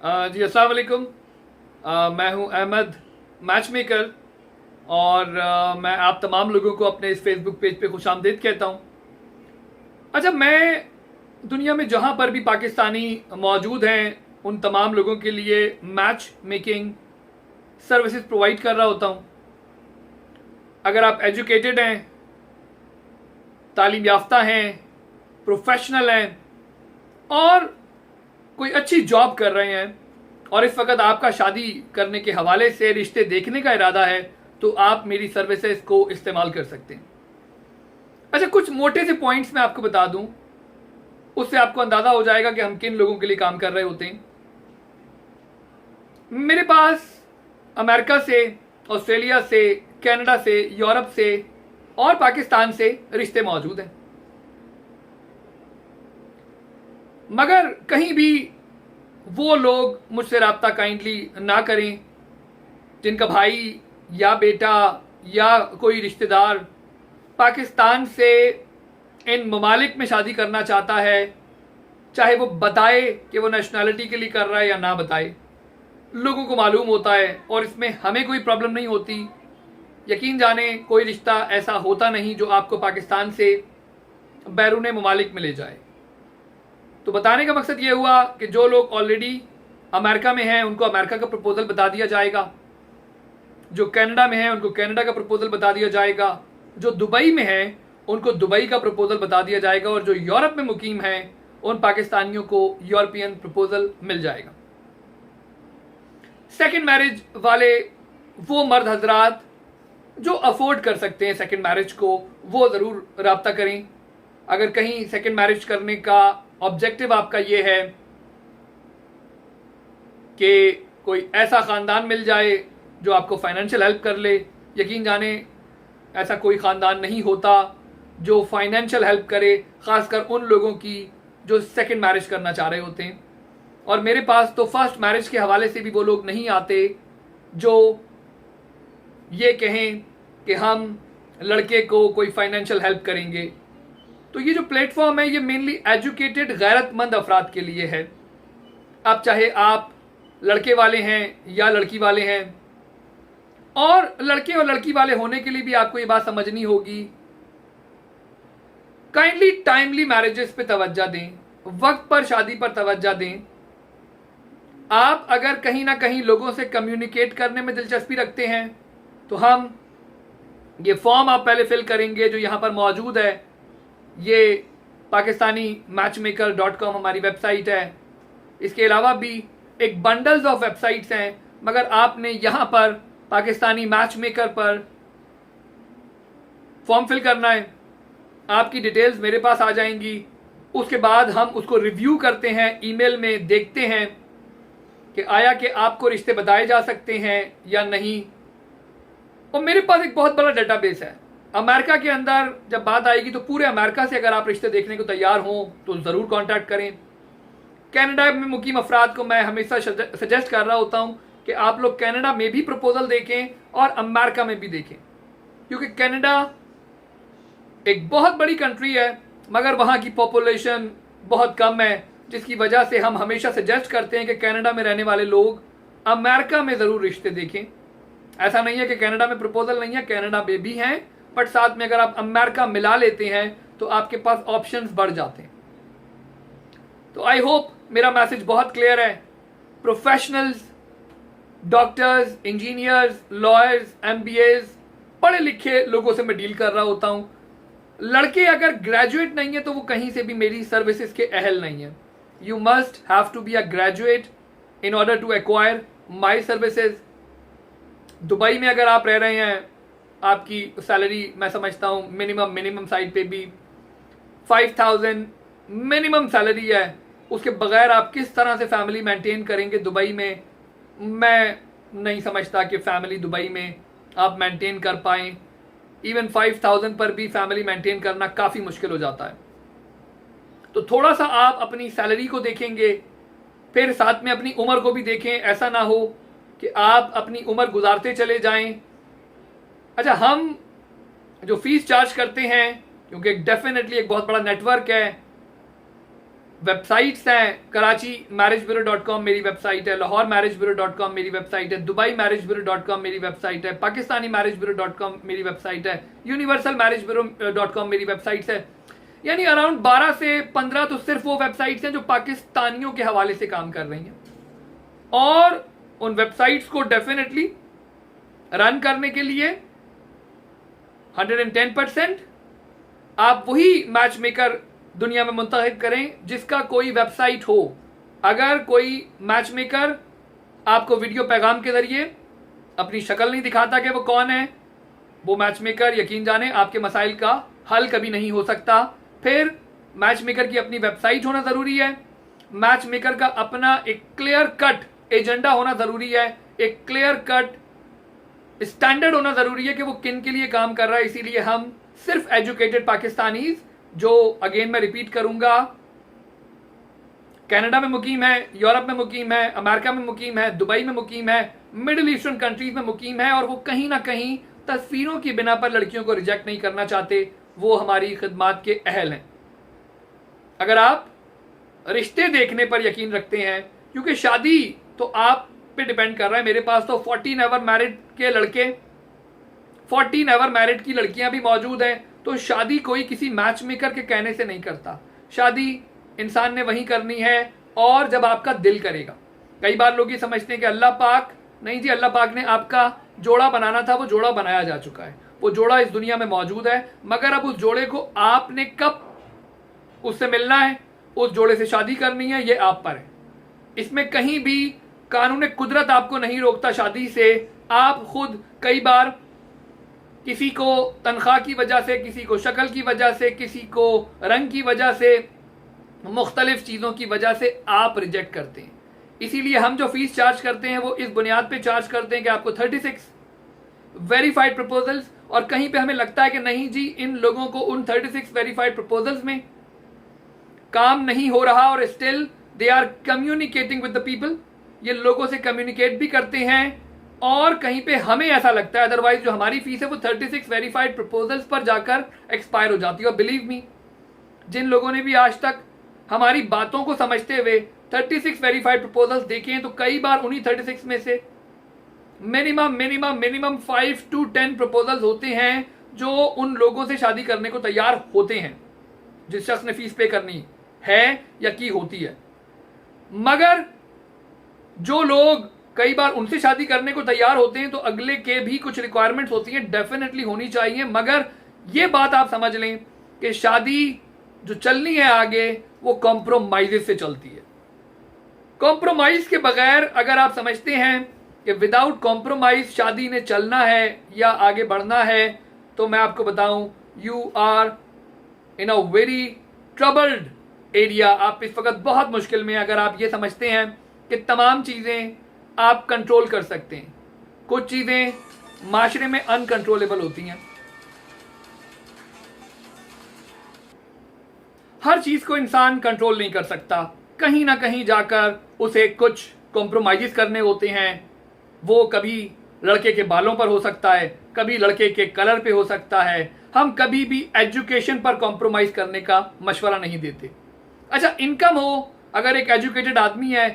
जी अस्सलाम वालेकुम। मैं हूं अहमद मैच मेकर और मैं आप तमाम लोगों को अपने इस फेसबुक पेज पे खुशामदीद कहता हूं। अच्छा, मैं दुनिया में जहां पर भी पाकिस्तानी मौजूद हैं उन तमाम लोगों के लिए मैच मेकिंग सर्विसेज प्रोवाइड कर रहा होता हूं। अगर आप एजुकेटेड हैं, तालीम याफ्ता हैं, प्रोफेशनल हैं और कोई अच्छी जॉब कर रहे हैं और इस वक्त आपका शादी करने के हवाले से रिश्ते देखने का इरादा है, तो आप मेरी सर्विसेज को इस्तेमाल कर सकते हैं। अच्छा, कुछ मोटे से पॉइंट्स मैं आपको बता दूं, उससे आपको अंदाजा हो जाएगा कि हम किन लोगों के लिए काम कर रहे होते हैं। मेरे पास अमेरिका से, ऑस्ट्रेलिया से, कनाडा से, यूरोप से और पाकिस्तान से रिश्ते मौजूद हैं, मगर कहीं भी वो लोग मुझसे रब्ता काइंडली ना करें जिनका भाई या बेटा या कोई रिश्तेदार पाकिस्तान से इन ममालिक में शादी करना चाहता है, चाहे वो बताए कि वो नेशनैलिटी के लिए कर रहा है या ना बताए, लोगों को मालूम होता है और इसमें हमें कोई प्रॉब्लम नहीं होती। यकीन जाने कोई रिश्ता ऐसा होता नहीं जो आपको पाकिस्तान से बैरून ममालिक में ले जाए। तो बताने का मकसद ये हुआ कि जो लोग ऑलरेडी अमेरिका में हैं उनको अमेरिका का प्रपोजल बता दिया जाएगा, जो कनाडा में हैं उनको कनाडा का प्रपोजल बता दिया जाएगा, जो दुबई में हैं उनको दुबई का प्रपोजल बता दिया जाएगा और जो यूरोप में मुकीम हैं उन पाकिस्तानियों को यूरोपियन प्रपोजल मिल जाएगा। सेकंड मैरिज वाले वो मर्द हजरात जो अफोर्ड कर सकते हैं सेकंड मैरिज को, वो ज़रूर रब्ता करें। अगर कहीं सेकंड मैरिज करने का ऑब्जेक्टिव आपका ये है कि कोई ऐसा ख़ानदान मिल जाए जो आपको फाइनेंशियल हेल्प कर ले, यकीन जाने ऐसा कोई ख़ानदान नहीं होता जो फाइनेंशियल हेल्प करे, ख़ासकर उन लोगों की जो सेकंड मैरिज करना चाह रहे होते हैं। और मेरे पास तो फर्स्ट मैरिज के हवाले से भी वो लोग नहीं आते जो ये कहें कि हम लड़के को कोई फाइनेंशियल हेल्प करेंगे। तो ये जो प्लेटफॉर्म है ये मेनली एजुकेटेड गैरतमंद अफराद के लिए है। अब चाहे आप लड़के वाले हैं या लड़की वाले हैं, और लड़के और लड़की वाले होने के लिए भी आपको ये बात समझनी होगी, काइंडली टाइमली मैरिजेस पे तवज्जो दें, वक्त पर शादी पर तवज्जो दें। आप अगर कहीं ना कहीं लोगों से कम्युनिकेट करने में दिलचस्पी रखते हैं तो हम ये फॉर्म आप पहले फिल करेंगे जो यहाँ पर मौजूद है। ये पाकिस्तानी मैचमेकर.com हमारी वेबसाइट है। इसके अलावा भी एक बंडल्स ऑफ वेबसाइट्स हैं, मगर आपने यहाँ पर पाकिस्तानी मैचमेकर पर फॉर्म फिल करना है। आपकी डिटेल्स मेरे पास आ जाएंगी, उसके बाद हम उसको रिव्यू करते हैं, ईमेल में देखते हैं कि आया कि आपको रिश्ते बताए जा सकते हैं या नहीं। और मेरे पास एक बहुत बड़ा डेटाबेस है अमेरिका के अंदर। जब बात आएगी तो पूरे अमेरिका से अगर आप रिश्ते देखने को तैयार हों तो ज़रूर कांटेक्ट करें। कनाडा में मुकीम अफराद को मैं हमेशा सजेस्ट कर रहा होता हूं कि आप लोग कनाडा में भी प्रपोजल देखें और अमेरिका में भी देखें, क्योंकि कनाडा एक बहुत बड़ी कंट्री है मगर वहाँ की पॉपुलेशन बहुत कम है, जिसकी वजह से हम हमेशा सजेस्ट करते हैं कि कनाडा में रहने वाले लोग अमेरिका में ज़रूर रिश्ते देखें। ऐसा नहीं है कि कनाडा में प्रपोजल नहीं है, कनाडा में भी हैं, बट साथ में अगर आप अमेरिका मिला लेते हैं तो आपके पास ऑप्शंस बढ़ जाते हैं। तो आई होप मेरा मैसेज बहुत क्लियर है। Professionals, doctors, engineers, lawyers, MBAs, पढ़े लिखे लोगों से मैं डील कर रहा होता हूं। लड़के अगर ग्रेजुएट नहीं है तो वो कहीं से भी मेरी सर्विसेज के अहल नहीं है। You must have to be a graduate in order to acquire my services. Dubai में अगर आप रह रहे हैं, आपकी सैलरी मैं समझता हूँ मिनिमम साइड पे भी 5000 मिनिमम सैलरी है। उसके बगैर आप किस तरह से फैमिली मेंटेन करेंगे दुबई में, मैं नहीं समझता कि फैमिली दुबई में आप मेंटेन कर पाएँ। इवन 5000 पर भी फैमिली मेंटेन करना काफ़ी मुश्किल हो जाता है। तो थोड़ा सा आप अपनी सैलरी को देखेंगे, फिर साथ में अपनी उम्र को भी देखें। ऐसा ना हो कि आप अपनी उम्र गुजारते चले जाएं। अच्छा, हम जो फीस चार्ज करते हैं, क्योंकि डेफिनेटली एक बहुत बड़ा नेटवर्क है, वेबसाइट्स हैं, कराची marriagebureau.com मेरी वेबसाइट है, लाहौर marriagebureau.com मेरी वेबसाइट है, दुबई marriagebureau.com मेरी वेबसाइट है, पाकिस्तानी marriagebureau.com मेरी वेबसाइट है, यूनिवर्सल marriagebureau.com मेरी वेबसाइट्स है। यानी अराउंड 12 से 15 तो सिर्फ वो वेबसाइट्स हैं जो पाकिस्तानियों के हवाले से काम कर रही हैं, और उन वेबसाइट्स को डेफिनेटली रन करने के लिए 110% आप वही मैच मेकर दुनिया में मुंतखब करें जिसका कोई वेबसाइट हो। अगर कोई मैच मेकर आपको वीडियो पैगाम के जरिए अपनी शक्ल नहीं दिखाता कि वो कौन है, वो मैच मेकर यकीन जाने आपके मसाइल का हल कभी नहीं हो सकता। फिर मैच मेकर की अपनी वेबसाइट होना ज़रूरी है, मैच मेकर का अपना एक क्लियर कट एजेंडा होना ज़रूरी है, एक क्लियर कट स्टैंडर्ड होना ज़रूरी है कि वो किन के लिए काम कर रहा है। इसीलिए हम सिर्फ एजुकेटेड पाकिस्तानीज, जो अगेन मैं रिपीट करूंगा, कनाडा में मुकीम है, यूरोप में मुकीम है, अमेरिका में मुकीम है, दुबई में मुकीम है, मिडिल ईस्टर्न कंट्रीज में मुकीम है, और वो कहीं ना कहीं तस्वीरों की बिना पर लड़कियों को रिजेक्ट नहीं करना चाहते, वो हमारी खिदमात के अहल हैं। अगर आप रिश्ते देखने पर यकीन रखते हैं, क्योंकि शादी तो आप पे डिपेंड कर रहा है। मेरे पास तो 14 एवर मैरिड के लड़के, 14 एवर मैरिड की लड़कियां भी मौजूद हैं। तो शादी कोई किसी मैच मेकर के कहने से नहीं करता, शादी इंसान ने वही करनी है और जब आपका दिल करेगा। कई बार लोग ये समझते हैं कि अल्लाह पाक, नहीं जी, अल्लाह पाक ने आपका जोड़ा बनाना था, वो जोड़ा बनाया जा चुका है, वो जोड़ा इस दुनिया में मौजूद है, मगर अब उस जोड़े को आपने कब उससे मिलना है, उस जोड़े से शादी करनी है, ये आप पर है। इसमें कहीं भी कानून कुदरत आपको नहीं रोकता शादी से। आप खुद कई बार किसी को तनख्वाह की वजह से, किसी को शक्ल की वजह से, किसी को रंग की वजह से, मुख्तलिफ चीज़ों की वजह से आप रिजेक्ट करते हैं। इसीलिए हम जो फीस चार्ज करते हैं वो इस बुनियाद पे चार्ज करते हैं कि आपको 36 वेरीफाइड प्रपोजल्स, और कहीं पे हमें लगता है कि नहीं जी, इन लोगों को उन 36 वेरीफाइड प्रपोजल्स में काम नहीं हो रहा और still they are communicating with the people, ये लोगों से कम्युनिकेट भी करते हैं, और कहीं पे हमें ऐसा लगता है अदरवाइज जो हमारी फीस है वो 36 वेरीफाइड प्रपोजल्स पर जाकर एक्सपायर हो जाती है। और बिलीव मी, जिन लोगों ने भी आज तक हमारी बातों को समझते हुए 36 वेरीफाइड प्रपोजल्स देखे हैं, तो कई बार उन्हीं 36 में से मिनिमम 5 to 10 प्रपोजल्स होते हैं जो उन लोगों से शादी करने को तैयार होते हैं जिस शख्स ने फीस पे करनी है या की होती है। मगर जो लोग कई बार उनसे शादी करने को तैयार होते हैं, तो अगले के भी कुछ रिक्वायरमेंट्स होती हैं, डेफिनेटली होनी चाहिए। मगर ये बात आप समझ लें कि शादी जो चलनी है आगे, वो कॉम्प्रोमाइज से चलती है। कॉम्प्रोमाइज के बगैर अगर आप समझते हैं कि विदाउट कॉम्प्रोमाइज शादी ने चलना है या आगे बढ़ना है, तो मैं आपको बताऊं, you are in a very troubled area. आप इस वक्त बहुत मुश्किल में, अगर आप ये समझते हैं कि तमाम चीजें आप कंट्रोल कर सकते हैं। कुछ चीजें माशरे में अनकंट्रोलेबल होती हैं। हर चीज को इंसान कंट्रोल नहीं कर सकता, कहीं ना कहीं जाकर उसे कुछ कॉम्प्रोमाइज करने होते हैं। वो कभी लड़के के बालों पर हो सकता है, कभी लड़के के कलर पे हो सकता है। हम कभी भी एजुकेशन पर कॉम्प्रोमाइज करने का मशवरा नहीं देते। अच्छा, इनकम हो, अगर एक एजुकेटेड आदमी है,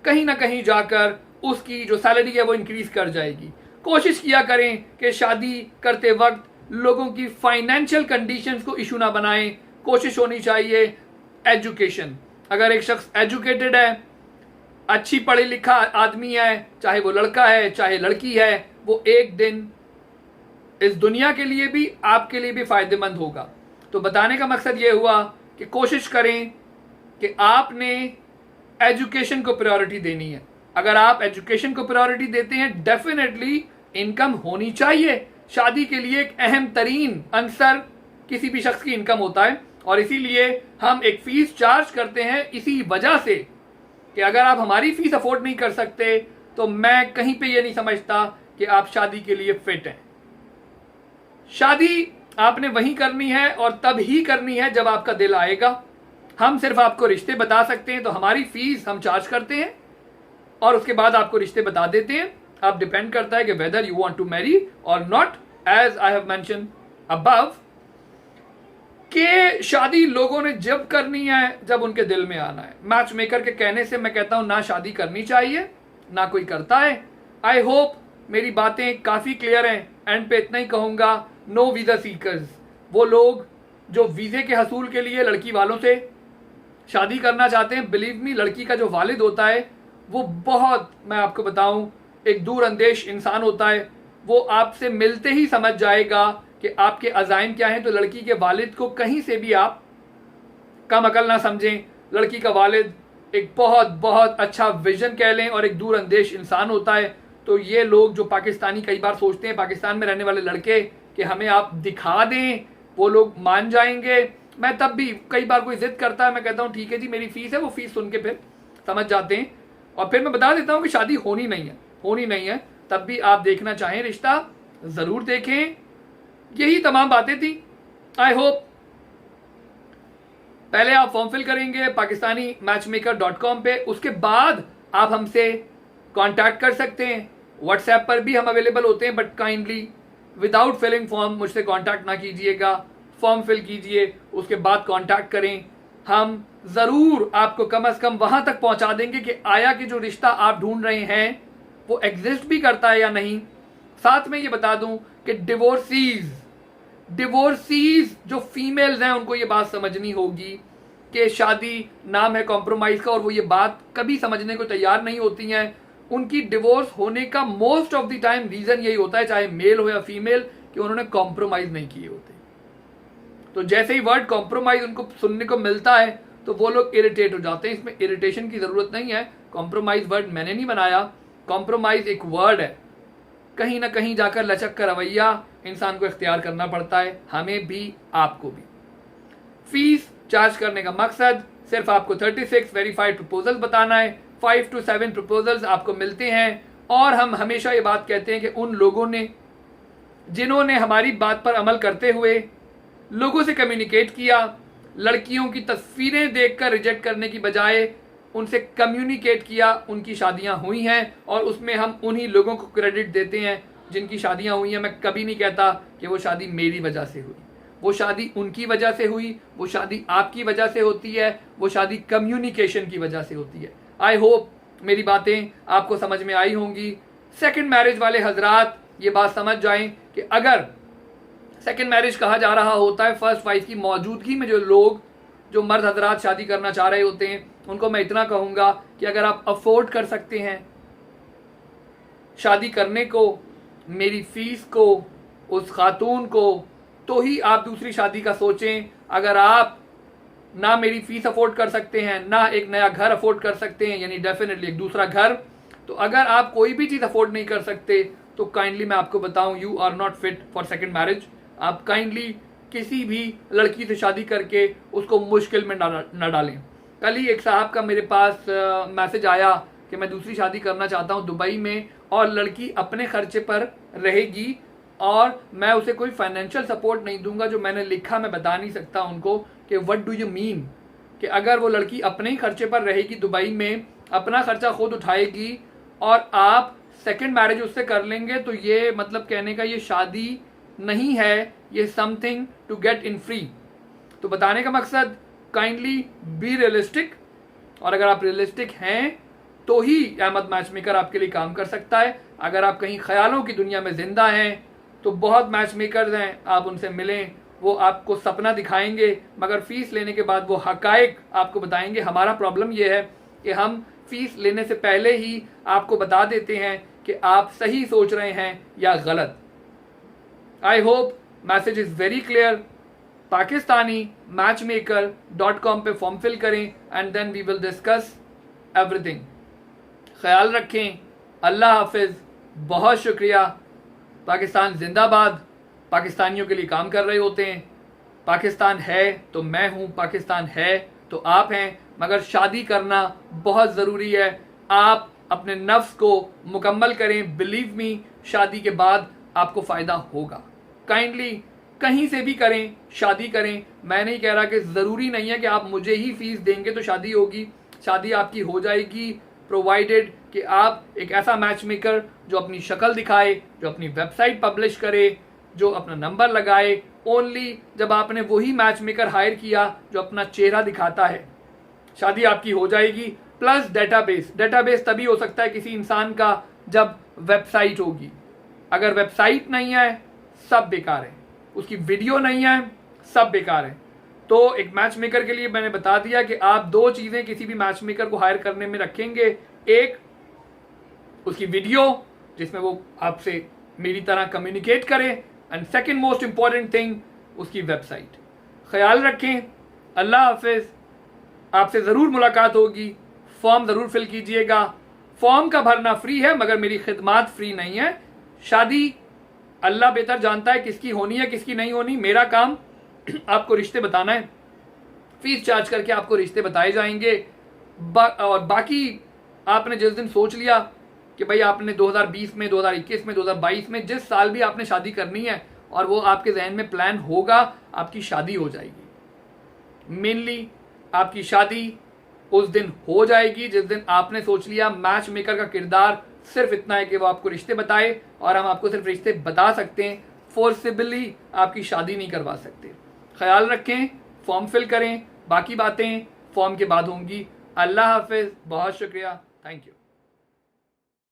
कहीं ना कहीं जाकर उसकी जो सैलरी है वो इंक्रीज कर जाएगी। कोशिश किया करें कि शादी करते वक्त लोगों की फाइनेंशियल कंडीशंस को इशू ना बनाएं। कोशिश होनी चाहिए एजुकेशन। अगर एक शख्स एजुकेटेड है, अच्छी पढ़े लिखा आदमी है, चाहे वो लड़का है चाहे लड़की है, वो एक दिन इस दुनिया के लिए भी आपके लिए भी फायदेमंद होगा। तो बताने का मकसद ये हुआ कि कोशिश करें कि आपने एजुकेशन को प्रायोरिटी देनी है। अगर आप एजुकेशन को प्रायोरिटी देते हैं, डेफिनेटली इनकम होनी चाहिए। शादी के लिए एक अहम तरीन अंसर किसी भी शख्स की इनकम होता है, और इसीलिए हम एक फीस चार्ज करते हैं इसी वजह से कि अगर आप हमारी फीस अफोर्ड नहीं कर सकते, तो मैं कहीं पे ये नहीं समझता कि आप शादी के लिए फिट हैं। शादी आपने वही करनी है और तब ही करनी है जब आपका दिल आएगा। हम सिर्फ आपको रिश्ते बता सकते हैं, तो हमारी फीस हम चार्ज करते हैं और उसके बाद आपको रिश्ते बता देते हैं। अब डिपेंड करता है कि whether you want to marry or not, as I have mention above, कि शादी लोगों ने जब करनी है जब उनके दिल में आना है। मैच मेकर के कहने से मैं कहता हूं ना शादी करनी चाहिए, ना कोई करता है। आई होप मेरी बातें काफ़ी क्लियर हैं। एंड पे इतना ही कहूँगा, नो वीज़ा सीकर्स, वो लोग जो वीज़े के हसूल के लिए लड़की वालों से शादी करना चाहते हैं, बिलीव मी, लड़की का जो वालिद होता है वो बहुत, मैं आपको बताऊं, एक दूर अंदेश इंसान होता है। वो आपसे मिलते ही समझ जाएगा कि आपके अज़ाइम क्या हैं। तो लड़की के वालिद को कहीं से भी आप कम अकल ना समझें। लड़की का वालिद एक बहुत बहुत अच्छा विजन कह लें और एक दूर अंदेश इंसान होता है। तो ये लोग जो पाकिस्तानी कई बार सोचते हैं, पाकिस्तान में रहने वाले लड़के, कि हमें आप दिखा दें, वो लोग मान जाएंगे। मैं तब भी, कई बार कोई जिद करता है, मैं कहता हूँ ठीक है जी मेरी फीस है, वो फीस सुन के फिर समझ जाते हैं। और फिर मैं बता देता हूँ कि शादी होनी नहीं है। तब भी आप देखना चाहें रिश्ता ज़रूर देखें। यही तमाम बातें थी। आई होप पहले आप फॉर्म फिल करेंगे pakistani-matchmaker.com पे, उसके बाद आप हमसे कांटेक्ट कर सकते हैं। व्हाट्सएप पर भी हम अवेलेबल होते हैं, but kindly without filling form मुझसे कांटेक्ट ना कीजिएगा। फॉर्म फिल कीजिए, उसके बाद कांटेक्ट करें। हम ज़रूर आपको कम से कम वहां तक पहुंचा देंगे कि आया कि जो रिश्ता आप ढूंढ रहे हैं वो एग्जिस्ट भी करता है या नहीं। साथ में ये बता दूं कि डिवोर्सीज जो फीमेल्स हैं उनको ये बात समझनी होगी कि शादी नाम है कॉम्प्रोमाइज का, और वो ये बात कभी समझने को तैयार नहीं होती हैं। उनकी डिवोर्स होने का most of the time reason यही होता है, चाहे मेल हो या फीमेल, कि उन्होंने कॉम्प्रोमाइज नहीं किए होते। तो जैसे ही वर्ड कॉम्प्रोमाइज उनको सुनने को मिलता है तो वो लोग इरिटेट हो जाते हैं। इसमें इरिटेशन की जरूरत नहीं है। कॉम्प्रोमाइज वर्ड मैंने नहीं बनाया, कॉम्प्रोमाइज एक वर्ड है। कहीं ना कहीं जाकर लचक का रवैया इंसान को इख्तियार करना पड़ता है, हमें भी आपको भी। फीस चार्ज करने का मकसद सिर्फ आपको 36 वेरीफाइड प्रपोजल्स बताना है। 5 to 7 प्रपोजल्स आपको मिलते हैं। और हम हमेशा ये बात कहते हैं कि उन लोगों ने जिन्होंने हमारी बात पर अमल करते हुए लोगों से कम्युनिकेट किया, लड़कियों की तस्वीरें देखकर रिजेक्ट करने की बजाय उनसे कम्युनिकेट किया, उनकी शादियां हुई हैं। और उसमें हम उन्हीं लोगों को क्रेडिट देते हैं जिनकी शादियां हुई हैं। मैं कभी नहीं कहता कि वो शादी मेरी वजह से हुई, वो शादी उनकी वजह से हुई, वो शादी आपकी वजह से होती है, वो शादी कम्युनिकेशन की वजह से होती है। आई होप मेरी बातें आपको समझ में आई होंगी। सेकंड मैरिज वाले हजरात ये बात समझ जाएं कि अगर सेकंड मैरिज कहा जा रहा होता है फर्स्ट वाइफ की मौजूदगी में, जो मर्द हजरात शादी करना चाह रहे होते हैं, उनको मैं इतना कहूँगा कि अगर आप अफोर्ड कर सकते हैं शादी करने को, मेरी फीस को, उस खातून को, तो ही आप दूसरी शादी का सोचें। अगर आप ना मेरी फीस अफोर्ड कर सकते हैं, ना एक नया घर अफोर्ड कर सकते हैं, यानी डेफिनेटली एक दूसरा घर, तो अगर आप कोई भी चीज़ अफोर्ड नहीं कर सकते तो काइंडली मैं आपको बताऊं, you are not fit for second marriage. आप काइंडली किसी भी लड़की से शादी करके उसको मुश्किल में ना डालें। कल ही एक साहब का मेरे पास मैसेज आया कि मैं दूसरी शादी करना चाहता हूं दुबई में, और लड़की अपने खर्चे पर रहेगी और मैं उसे कोई फाइनेंशियल सपोर्ट नहीं दूंगा। जो मैंने लिखा मैं बता नहीं सकता उनको कि व्हाट डू यू मीन, कि अगर वो लड़की अपने ही खर्चे पर रहेगी दुबई में, अपना खर्चा खुद उठाएगी और आप सेकंड मैरिज उससे कर लेंगे, तो ये मतलब कहने का ये शादी नहीं है, ये something to get in free. तो बताने का मकसद, काइंडली बी रियलिस्टिक, और अगर आप रियलिस्टिक हैं तो ही अहमद मैच मेकर आपके लिए काम कर सकता है। अगर आप कहीं ख्यालों की दुनिया में जिंदा हैं तो बहुत मैच मेकर्स हैं, आप उनसे मिलें, वो आपको सपना दिखाएंगे, मगर फीस लेने के बाद वो हकायक आपको बताएंगे। हमारा प्रॉब्लम ये है कि हम फीस लेने से पहले ही आपको बता देते हैं कि आप सही सोच रहे हैं या गलत। I hope message is very clear. pakistani-matchmaker.com पे फॉर्म फिल करें and then we will discuss everything. ख्याल रखें, अल्लाह हाफिज, बहुत शुक्रिया। पाकिस्तान जिंदाबाद। पाकिस्तानियों के लिए काम कर रहे होते हैं। पाकिस्तान है तो मैं हूँ, पाकिस्तान है तो आप हैं, मगर शादी करना बहुत ज़रूरी है। आप अपने नफ्स को मुकम्मल करें, बिलीव मी, शादी के बाद आपको फ़ायदा होगा। काइंडली कहीं से भी करें, शादी करें। मैं नहीं कह रहा कि ज़रूरी नहीं है कि आप मुझे ही फीस देंगे तो शादी होगी। शादी आपकी हो जाएगी प्रोवाइडेड कि आप एक ऐसा मैच मेकर जो अपनी शक्ल दिखाए, जो अपनी वेबसाइट पब्लिश करे, जो अपना नंबर लगाए, ओनली जब आपने वही मैच मेकर हायर किया जो अपना चेहरा दिखाता है, शादी आपकी हो जाएगी। प्लस डेटाबेस, डेटाबेस तभी हो सकता है किसी इंसान का जब वेबसाइट होगी। अगर वेबसाइट नहीं है सब बेकार है, उसकी वीडियो नहीं है सब बेकार है। तो एक मैच मेकर के लिए मैंने बता दिया कि आप दो चीजें किसी भी मैच मेकर को हायर करने में रखेंगे, एक उसकी वीडियो जिसमें वो आपसे मेरी तरह कम्युनिकेट करे, and second most important thing उसकी वेबसाइट। ख्याल रखें, अल्लाह हाफिज। आपसे ज़रूर मुलाकात होगी। फॉर्म ज़रूर फिल कीजिएगा। फॉर्म का भरना फ्री है मगर मेरी खिदमात फ्री नहीं है। शादी अल्लाह बेहतर जानता है किसकी होनी है किसकी नहीं होनी। मेरा काम आपको रिश्ते बताना है, फीस चार्ज करके आपको रिश्ते बताए जाएंगे। और बाकी आपने जिस दिन सोच लिया कि भाई आपने 2020 में, 2021 में, 2022 में, जिस साल भी आपने शादी करनी है और वो आपके जहन में प्लान होगा, आपकी शादी हो जाएगी। मेनली आपकी शादी उस दिन हो जाएगी जिस दिन आपने सोच लिया। मैच मेकर का किरदार सिर्फ इतना है कि वो आपको रिश्ते बताए, और हम आपको सिर्फ रिश्ते बता सकते हैं, फोर्सिबली आपकी शादी नहीं करवा सकते। ख्याल रखें, फॉर्म फिल करें, बाकी बातें फॉर्म के बाद होंगी। अल्लाह हाफिज, बहुत शुक्रिया, थैंक यू।